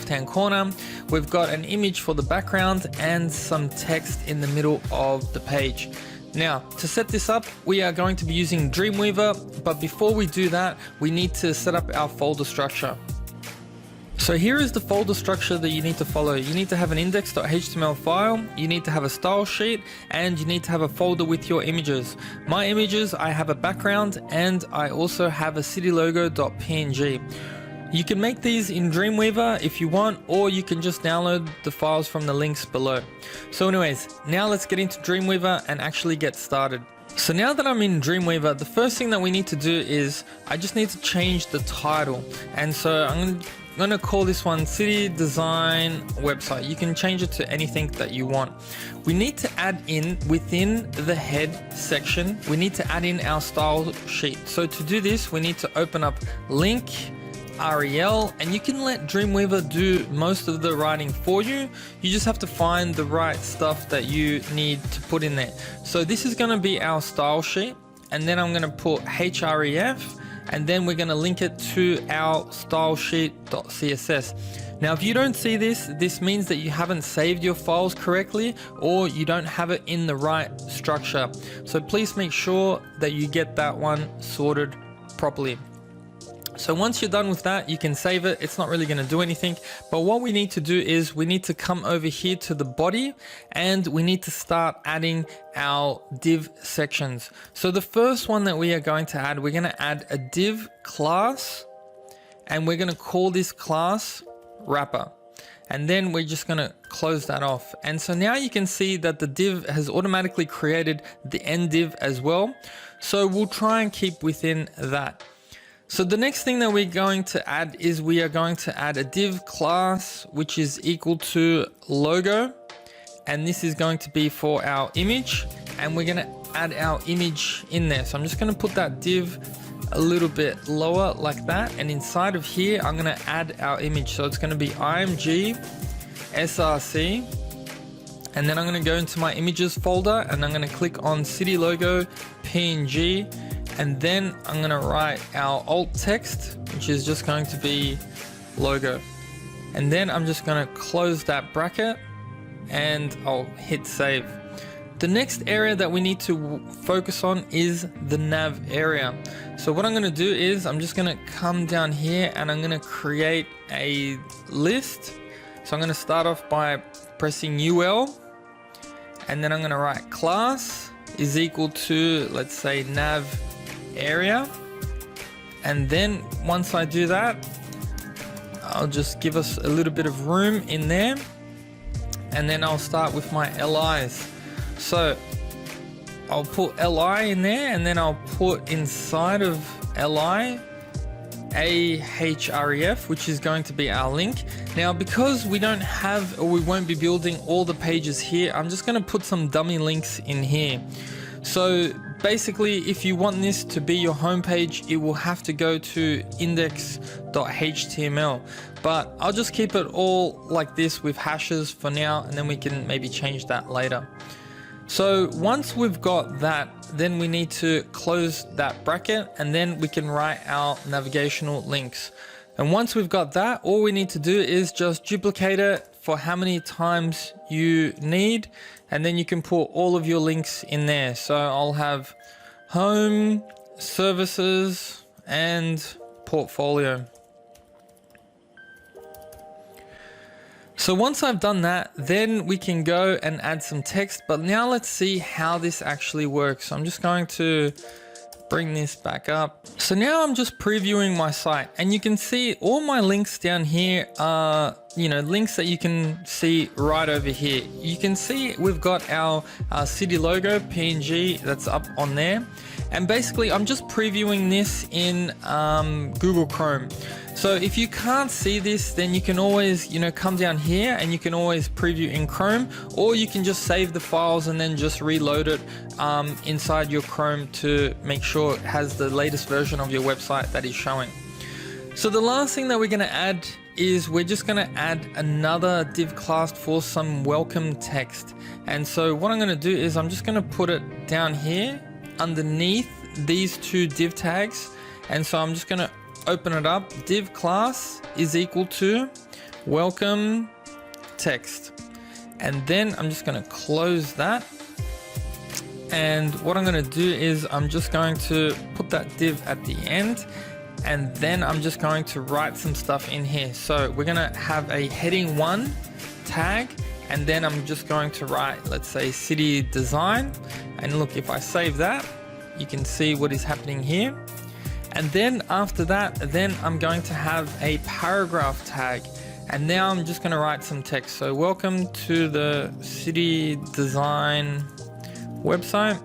left hand corner. We've got an image for the background and some text in the middle of the page. Now, to set this up, we are going to be using Dreamweaver, but before we do that, we need to set up our folder structure. So here is the folder structure that you need to follow. You need to have an index.html file, you need to have a style sheet, and you need to have a folder with your images. My images, I have a background, and I also have a citylogo.png. You can make these in Dreamweaver if you want, or you can just download the files from the links below. So anyways, now let's get into Dreamweaver and actually get started. So now that I'm in Dreamweaver, the first thing that we need to do is I just need to change the title. And so I'm gonna call this one City Design Website. You can change it to anything that you want. We need to add in within the head section, we need to add in our style sheet. So to do this, we need to open up link, REL, and you can let Dreamweaver do most of the writing for you. You just have to find the right stuff that you need to put in there. So this is going to be our style sheet, and then I'm going to put href, and then we're going to link it to our style sheet.css. Now, if you don't see this, this means that you haven't saved your files correctly, or you don't have it in the right structure. So please make sure that you get that one sorted properly. So once you're done with that, you can save it. It's not really going to do anything, but what we need to do is we need to come over here to the body and we need to start adding our div sections. So the first one that we are going to add, we're going to add a div class, and we're going to call this class wrapper. And then we're just going to close that off. And so now you can see that the div has automatically created the end div as well. So we'll try and keep within that. So the next thing that we're going to add is we are going to add a div class, which is equal to logo. And this is going to be for our image, and we're going to add our image in there. So I'm just going to put that div a little bit lower like that. And inside of here, I'm going to add our image. So it's going to be img src. And then I'm going to go into my images folder, and I'm going to click on city logo png. And then I'm going to write our alt text, which is just going to be logo. And then I'm just going to close that bracket and I'll hit save. The next area that we need to focus on is the nav area. So what I'm going to do is I'm just going to come down here and I'm going to create a list. So I'm going to start off by pressing UL, and then I'm going to write class is equal to, let's say, nav area. And then once I do that, I'll just give us a little bit of room in there, and then I'll start with my LIs. So I'll put LI in there, and then I'll put inside of LI a href, which is going to be our link. Now, because we don't have, or we won't be building all the pages here, I'm just going to put some dummy links in here. So basically, if you want this to be your homepage, it will have to go to index.html, but I'll just keep it all like this with hashes for now, and then we can maybe change that later. So once we've got that, then we need to close that bracket, and then we can write our navigational links. And once we've got that, all we need to do is just duplicate it for how many times you need, and then you can put all of your links in there. So I'll have home, services, and portfolio. So once I've done that, then we can go and add some text. But now let's see how this actually works. So I'm just going to bring this back up. So now I'm just previewing my site, and you can see all my links down here are, links that you can see right over here. You can see we've got our city logo PNG that's up on there. And basically I'm just previewing this in Google Chrome. So if you can't see this, then you can always, come down here and you can always preview in Chrome, or you can just save the files and then just reload it inside your Chrome to make sure it has the latest version of your website that is showing. So the last thing that we're going to add is we're just going to add another div class for some welcome text. And so what I'm going to do is I'm just going to put it down here underneath these two div tags. And so I'm just going to open it up. Div class is equal to welcome text. And then I'm just going to close that. And what I'm going to do is I'm just going to put that div at the end, and then I'm just going to write some stuff in here. So we're going to have a heading 1 tag, and then I'm just going to write, let's say, city design. And look, if I save that, you can see what is happening here. And then after that, then I'm going to have a paragraph tag. And now I'm just going to write some text. So welcome to the city design website.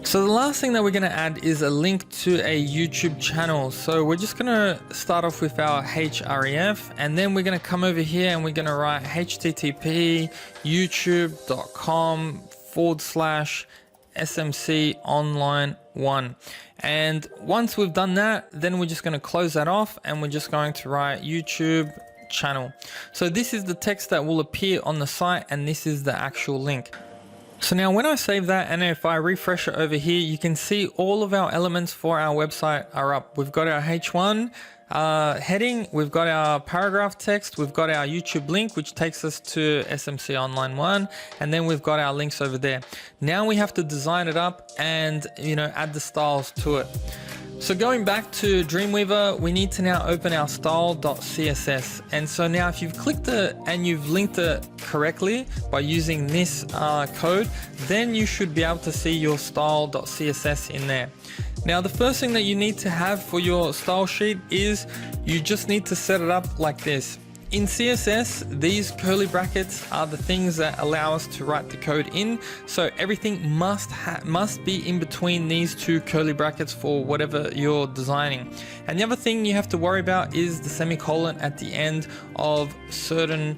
So the last thing that we're going to add is a link to a YouTube channel. So we're just going to start off with our href, and then we're going to come over here and we're going to write http youtube.com/smc online 1. And once we've done that, then we're just going to close that off, and we're just going to write YouTube channel. So this is the text that will appear on the site, and this is the actual link. So now when I save that, and if I refresh it over here, you can see all of our elements for our website are up. We've got our H1 heading, we've got our paragraph text, we've got our YouTube link, which takes us to SMC Online 1, and then we've got our links over there. Now we have to design it up and, you know, add the styles to it. So going back to Dreamweaver, we need to now open our style.css. And so now if you've clicked it and you've linked it correctly by using this code, then you should be able to see your style.css in there. Now the first thing that you need to have for your style sheet is you just need to set it up like this. In CSS, these curly brackets are the things that allow us to write the code in. So everything must be in between these two curly brackets for whatever you're designing. And the other thing you have to worry about is the semicolon at the end of certain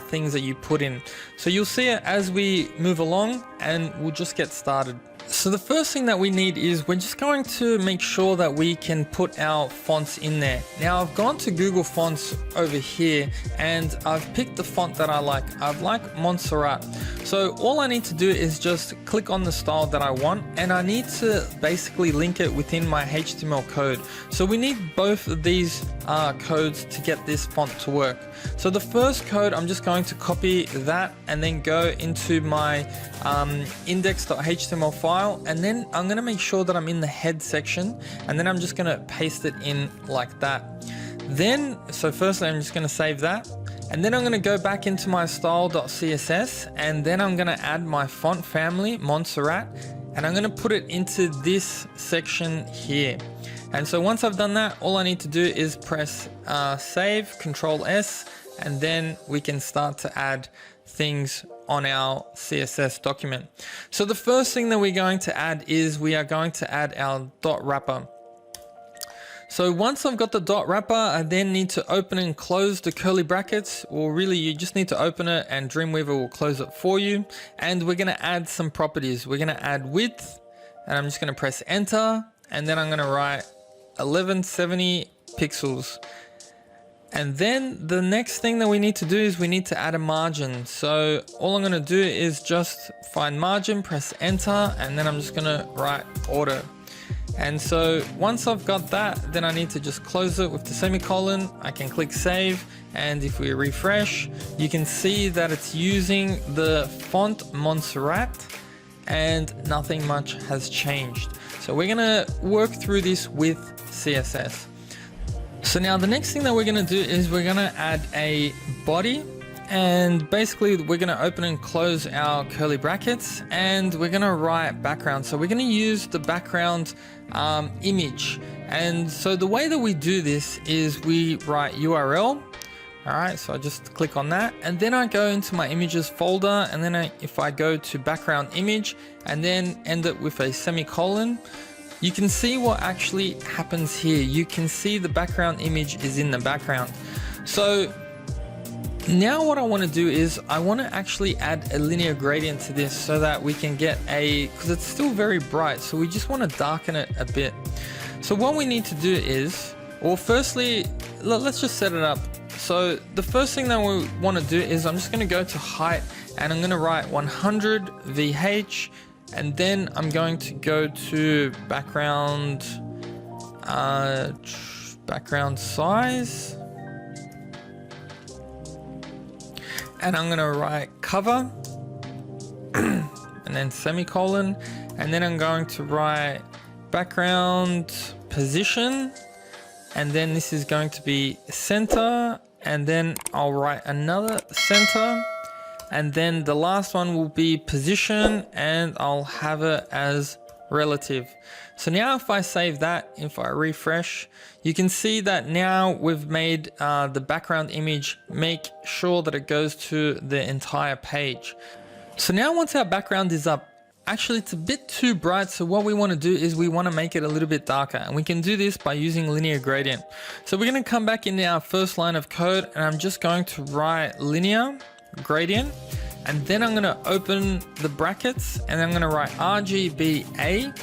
things that you put in. So you'll see it as we move along, and we'll just get started. So the first thing that we need is we're just going to make sure that we can put our fonts in there. Now I've gone to Google Fonts over here, and I've picked the font that I like. I like Montserrat. So all I need to do is just click on the style that I want, and I need to basically link it within my HTML code. So we need both of these codes to get this font to work. So the first code, I'm just going to copy that and then go into my index.html file, and then I'm going to make sure that I'm in the head section, and then I'm just going to paste it in like that. Then, so firstly, I'm just going to save that, and then I'm going to go back into my style.css, and then I'm going to add my font family, Montserrat, and I'm going to put it into this section here. And so once I've done that, all I need to do is press save, Control S, and then we can start to add things on our CSS document. So the first thing that we're going to add is we are going to add our dot wrapper. So once I've got the dot wrapper, I then need to open and close the curly brackets. Well, really, you just need to open it and Dreamweaver will close it for you. And we're going to add some properties. We're going to add width, and I'm just going to press enter, and then I'm going to write 1170 pixels. And then the next thing that we need to do is we need to add a margin. So all I'm going to do is just find margin, press enter, and then I'm just going to write auto. And so once I've got that, then I need to just close it with the semicolon. I can click save, and if we refresh, you can see that it's using the font Montserrat, and nothing much has changed. So we're going to work through this with CSS. So now the next thing that we're going to do is we're going to add a body, and basically we're going to open and close our curly brackets, and we're going to write background. So we're going to use the background image. And so the way that we do this is we write URL. All right, so I just click on that, and then I go into my images folder, and then if I go to background image and then end it with a semicolon, you can see what actually happens here. You can see the background image is in the background. So now what I want to do is I want to actually add a linear gradient to this so that we can get because it's still very bright, so we just want to darken it a bit. So what we need to do is, well, firstly, let's just set it up. So the first thing that we want to do is I'm just going to go to height, and I'm going to write 100 VH, and then I'm going to go to background background size, and I'm gonna write cover and then semicolon, and then I'm going to write background position, and then this is going to be center, and then I'll write another center, and then the last one will be position, and I'll have it as relative. So now if I save that, if I refresh, you can see that now we've made the background image make sure that it goes to the entire page. So now once our background is up, actually it's a bit too bright, so what we want to do is we want to make it a little bit darker, and we can do this by using linear gradient. So we're going to come back into our first line of code, and I'm just going to write linear gradient, and then I'm going to open the brackets, and I'm going to write RGBA,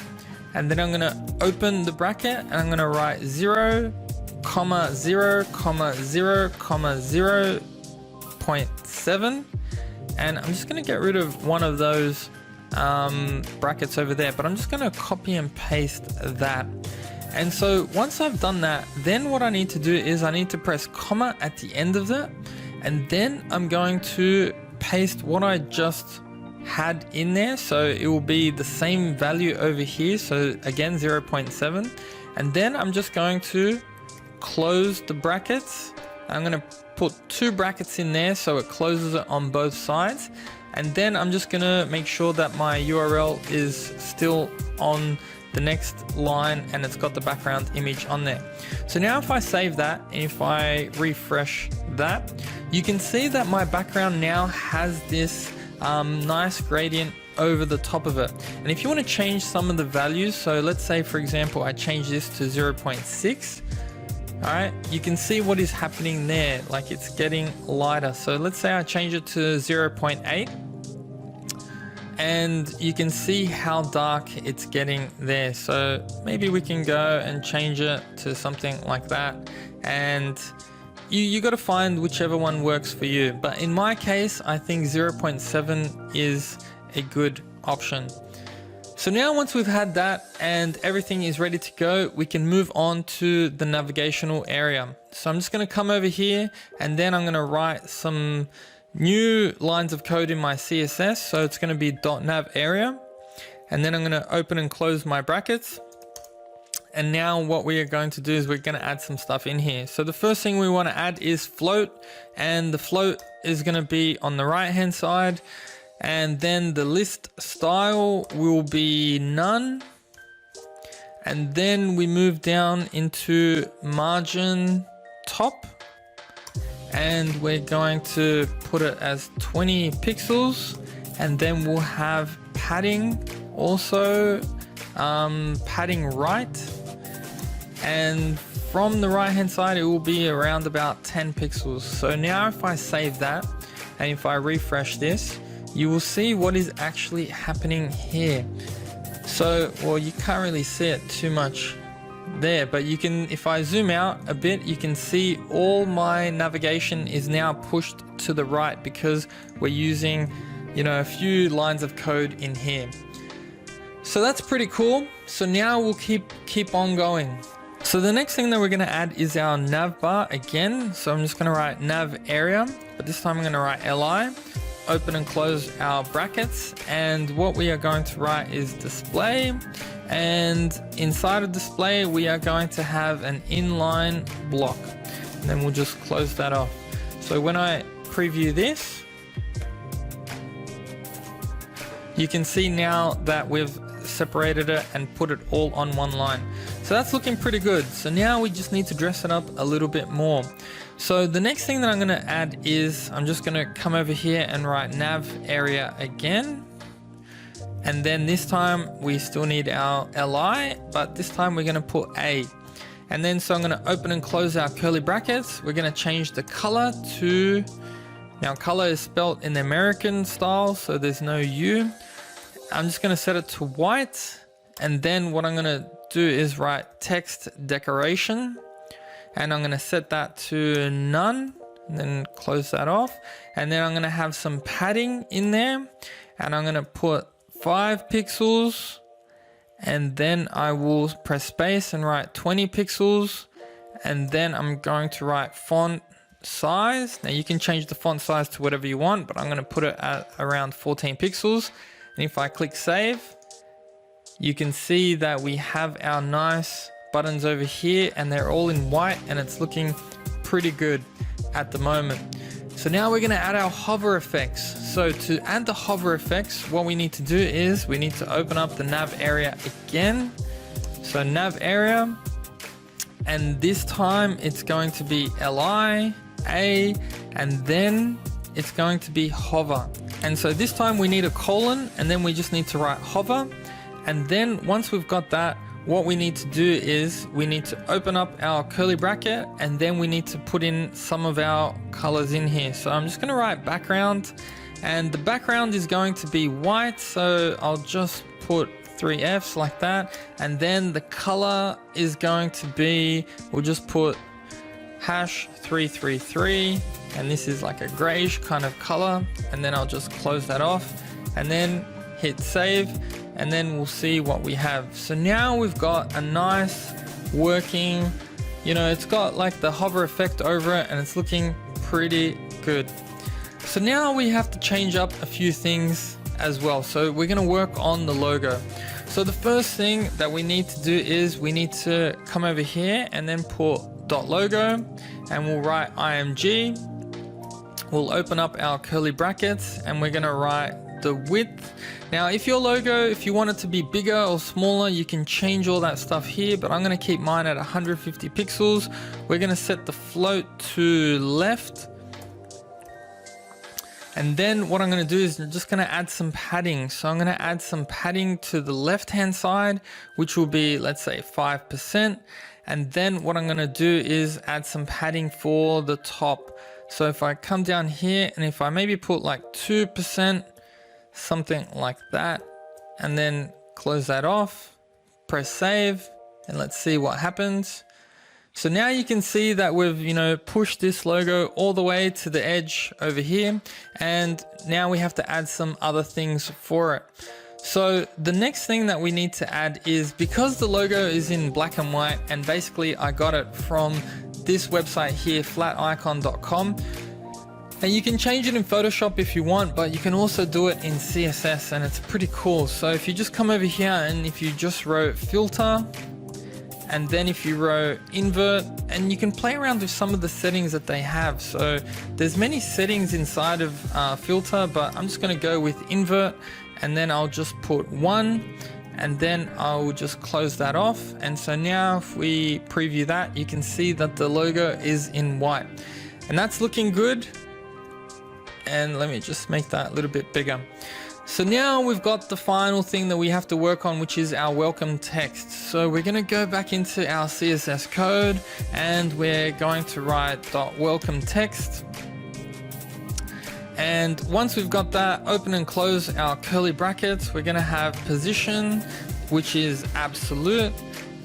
and then I'm going to open the bracket, and I'm going to write 0, 0, 0, 0.7, and I'm just going to get rid of one of those brackets over there, but I'm just going to copy and paste that. And so once I've done that, then what I need to do is I need to press comma at the end of that, and then I'm going to paste what I just had in there, so it will be the same value over here, so again 0.7, and then I'm just going to close the brackets. I'm going to put 2 brackets in there so it closes it on both sides, and then I'm just going to make sure that my URL is still on the next line and it's got the background image on there. So now if I save that and if I refresh that, you can see that my background now has this nice gradient over the top of it. And if you want to change some of the values, so let's say for example I change this to 0.6, all right, you can see what is happening there, like it's getting lighter. So let's say I change it to 0.8, and you can see how dark it's getting there. So maybe we can go and change it to something like that, and you got to find whichever one works for you. But in my case, I think 0.7 is a good option. So now once we've had that and everything is ready to go, we can move on to the navigational area. So I'm just going to come over here, and then I'm going to write some new lines of code in my CSS. So it's going to be .nav area, and then I'm going to open and close my brackets. And now what we are going to do is we're going to add some stuff in here. So the first thing we want to add is float, and the float is going to be on the right hand side, and then the list style will be none, and then we move down into margin top, and we're going to put it as 20 pixels, and then we'll have padding also, padding right, and from the right hand side it will be around about 10 pixels. So now if I save that and if I refresh this, you will see what is actually happening here. So, well, you can't really see it too much there, but you can, if I zoom out a bit, you can see all my navigation is now pushed to the right because we're using, you know, a few lines of code in here. So that's pretty cool. So now we'll keep on going. So the next thing that we're going to add is our nav bar again. So I'm just going to write nav area, but this time I'm going to write li, open and close our brackets, and what we are going to write is display, and inside of display we are going to have an inline block, and then we'll just close that off. So when I preview this, you can see now that we've separated it and put it all on one line. So that's looking pretty good. So now we just need to dress it up a little bit more. So the next thing that I'm going to add is I'm just going to come over here and write nav area again. And then this time we still need our li, but this time we're going to put a. And then so I'm going to open and close our curly brackets. We're going to change the color to, now color is spelled in the American style, so there's no U. I'm just going to set it to white, and then what I'm going to do is write text decoration, and I'm going to set that to none, and then close that off. And then I'm going to have some padding in there, and I'm going to put 5 pixels, and then I will press space and write 20 pixels, and then I'm going to write font size. Now you can change the font size to whatever you want, but I'm going to put it at around 14 pixels. And if I click save, you can see that we have our nice buttons over here, and they're all in white, and it's looking pretty good at the moment. So now we're going to add our hover effects. So to add the hover effects, what we need to do is we need to open up the nav area again. So nav area, and this time it's going to be LI, A, and then it's going to be hover. And so this time we need a colon, and then we just need to write hover. And then once we've got that, what we need to do is we need to open up our curly bracket, and then we need to put in some of our colors in here. So I'm just going to write background, and the background is going to be white. So I'll just put 3 Fs like that. And then the color is going to be, we'll just put #333, and this is like a grayish kind of color. And then I'll just close that off and then hit save. And then we'll see what we have. So now we've got a nice working, it's got like the hover effect over it, and it's looking pretty good. So now we have to change up a few things as well. So we're going to work on the logo. So the first thing that we need to do is we need to come over here and then put .logo, and we'll write IMG. We'll open up our curly brackets, and we're going to write the width. Now if your logo, if you want it to be bigger or smaller, you can change all that stuff here, but I'm going to keep mine at 150 pixels. We're going to set the float to left, and then what I'm going to do is I'm just going to add some padding. So I'm going to add some padding to the left hand side, which will be, let's say, 5%. And then what I'm going to do is add some padding for the top. So if I come down here, and if I maybe put like 2%, something like that, and then close that off, press save, and let's see what happens. So now you can see that we've pushed this logo all the way to the edge over here, and now we have to add some other things for it. So the next thing that we need to add is, because the logo is in black and white, and basically I got it from this website here, flaticon.com. And you can change it in Photoshop if you want, but you can also do it in CSS, and it's pretty cool. So if you just come over here, and if you just wrote filter, and then if you wrote invert, and you can play around with some of the settings that they have. So there's many settings inside of filter, but I'm just going to go with invert, and then I'll just put 1, and then I'll just close that off. And so now if we preview that, you can see that the logo is in white, and that's looking good. And let me just make that a little bit bigger. So now we've got the final thing that we have to work on, which is our welcome text. So we're going to go back into our CSS code, and we're going to write .welcome text. And once we've got that, open and close our curly brackets. We're going to have position, which is absolute.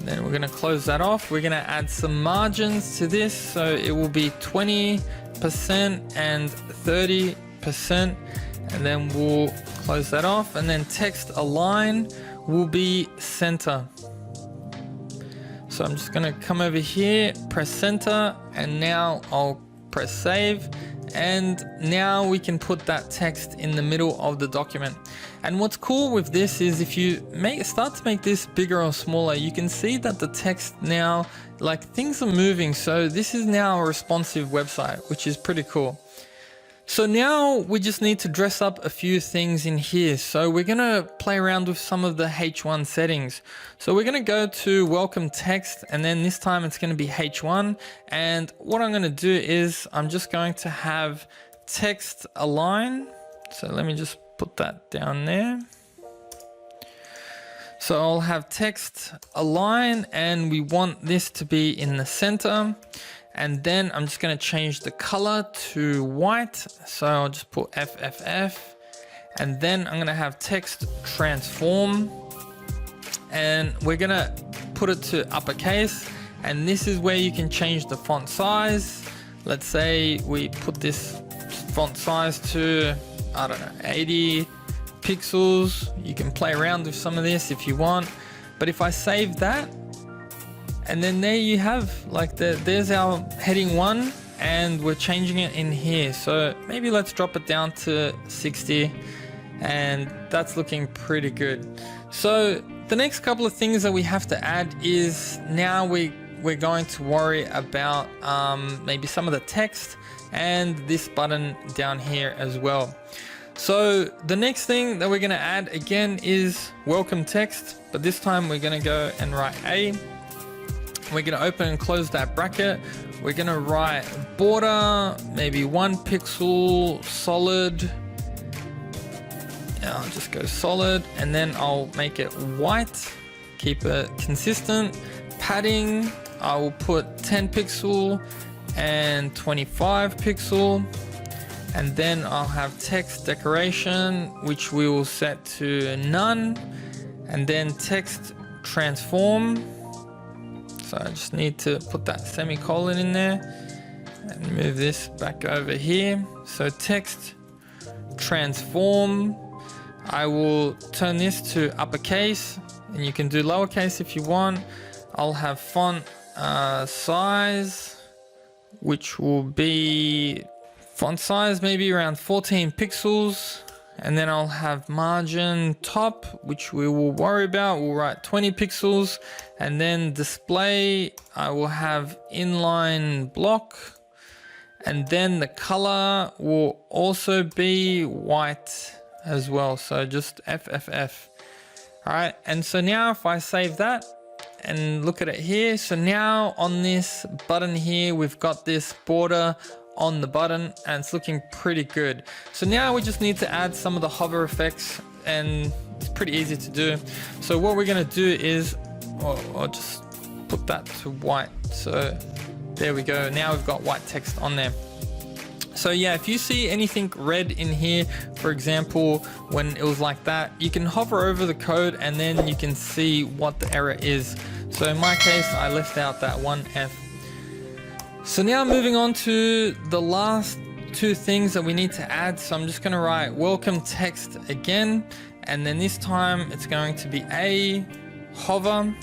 Then we're going to close that off. We're going to add some margins to this. So it will be 20% and 30%. And then we'll close that off. And then text align will be center. So I'm just going to come over here, press center, and now I'll press save. And now we can put that text in the middle of the document. And what's cool with this is if you start to make this bigger or smaller, you can see that the text now, like, things are moving. So this is now a responsive website, which is pretty cool. So now we just need to dress up a few things in here. So we're going to play around with some of the H1 settings. So we're going to go to welcome text, and then this time it's going to be H1. And what I'm going to do is I'm just going to have text align. So let me just put that down there. So I'll have text align, and we want this to be in the center. And then I'm just going to change the color to white. So I'll just put FFF. And then I'm going to have text transform. And we're going to put it to uppercase. And this is where you can change the font size. Let's say we put this font size to, I don't know, 80 pixels. You can play around with some of this if you want. But if I save that, and then there you have, like there's our heading 1, and we're changing it in here. So maybe let's drop it down to 60, and that's looking pretty good. So the next couple of things that we have to add is now we're going to worry about maybe some of the text and this button down here as well. So the next thing that we're going to add again is welcome text, but this time we're going to go and write A. We're going to open and close that bracket. We're going to write border, maybe 1 pixel solid. I'll just go solid, and then I'll make it white, keep it consistent. Padding, I will put 10 pixel and 25 pixel. And then I'll have text decoration, which we will set to none. And then text transform. So I just need to put that semicolon in there and move this back over here. So text transform, I will turn this to uppercase, and you can do lowercase if you want. I'll have font size, which will be font size maybe around 14 pixels. And then I'll have margin top, which we will worry about. We'll write 20 pixels. And then display, I will have inline block. And then the color will also be white as well. So just FFF. All right. And so now if I save that and look at it here. So now on this button here, we've got this border on the button, and it's looking pretty good. So now we just need to add some of the hover effects, and it's pretty easy to do. So what we're going to do is, I'll just put that to white. So there we go. Now we've got white text on there. So yeah, if you see anything red in here, for example, when it was like that, you can hover over the code and then you can see what the error is. So in my case, I left out that 1F. So now moving on to the last 2 things that we need to add. So I'm just going to write welcome text again, and then this time it's going to be a hover.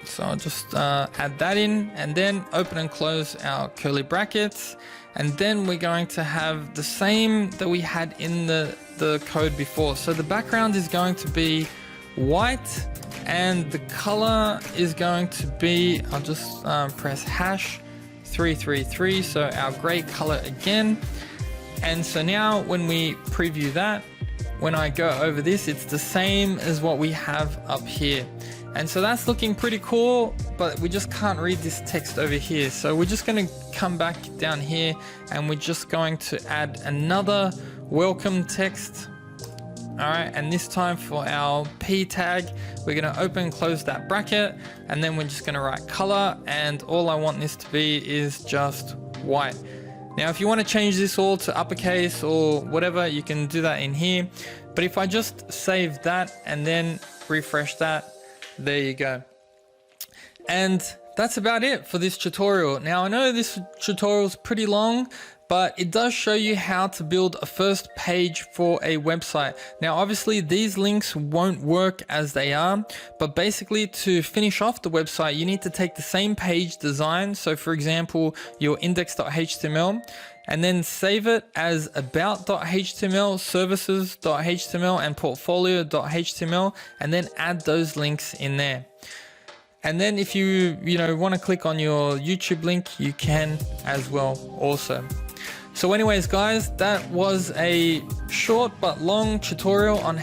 So I'll just add that in, and then open and close our curly brackets. And then we're going to have the same that we had in the code before. So the background is going to be white, and the color is going to be, I'll just press hash 333, so our gray color again. And so now when we preview that, when I go over this, it's the same as what we have up here. And so that's looking pretty cool, but we just can't read this text over here. So we're just going to come back down here, and we're just going to add another welcome text. All right, and this time for our P tag, we're going to open and close that bracket, and then we're just going to write color, and all I want this to be is just white. Now, if you want to change this all to uppercase or whatever, you can do that in here. But if I just save that and then refresh that, there you go. And that's about it for this tutorial. Now, I know this tutorial is pretty long, but it does show you how to build a first page for a website. Now, obviously these links won't work as they are, but basically to finish off the website, you need to take the same page design. So for example, your index.html, and then save it as about.html, services.html, and portfolio.html, and then add those links in there. And then if you want to click on your YouTube link, you can as well also. So anyways, guys, that was a short but long tutorial on